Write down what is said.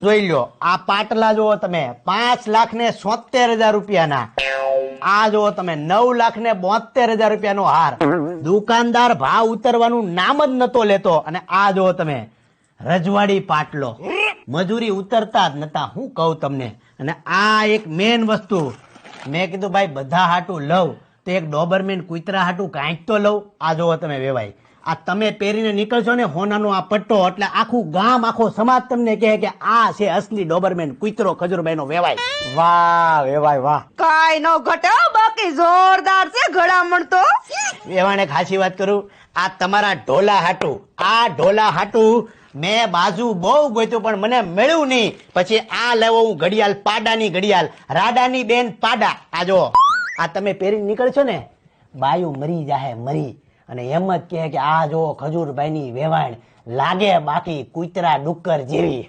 જોઈ લો આ પાટલા જુઓ તમે 5,70,000 રૂપિયાના, આ જુઓ તમે 9,72,000 રૂપિયાનો હાર. દુકાનદાર ભાવ ઉતરવાનું નામ જ નતો લેતો. અને આ જુઓ તમે રજવાડી પાટલો, મજૂરી ઉતરતા જ નતા. હું કહું તમને. અને આ એક મેન વસ્તુ મેં કીધું ભાઈ બધા હાટું લઉં તો એક ડોબરમેન કુતરા હાટું કાંઈક તો લઉં. આ જુઓ તમે વેવાય, આ તમે પહેરીને નીકળશો ને હોનાનો આ પટ્ટો, એટલે આખું ગામ આખો સમાજ તમને કહે કે આ છે અસલી ડોબરમેન કુતરો ખજૂરભાઈ નો વેવાય. વાહ વેવાય વાહ. કાઈ નો ઘટે હો, બાકી જોરદાર છે ઘડામણ તો. વેવાણે ખાસી વાત કરું, આ તમારા ઢોલા હાટું, આ ઢોલા હાટું મેં બાજુ બહુ ગોત્યું પણ મને મળ્યું નહીં. પછી આ લેવો હું ઘડિયાળ, પાડાની ઘડિયાળ, રાડાની બેન પાડા. આ જો આ તમે પહેરીને નીકળશો ને બાયું મરી જાહે મરી. અને એમ જ કહે કે આ જો ખજૂરભાઈ ની વેવાણ લાગે બાકી કુતરા ડુક્કર જેવી.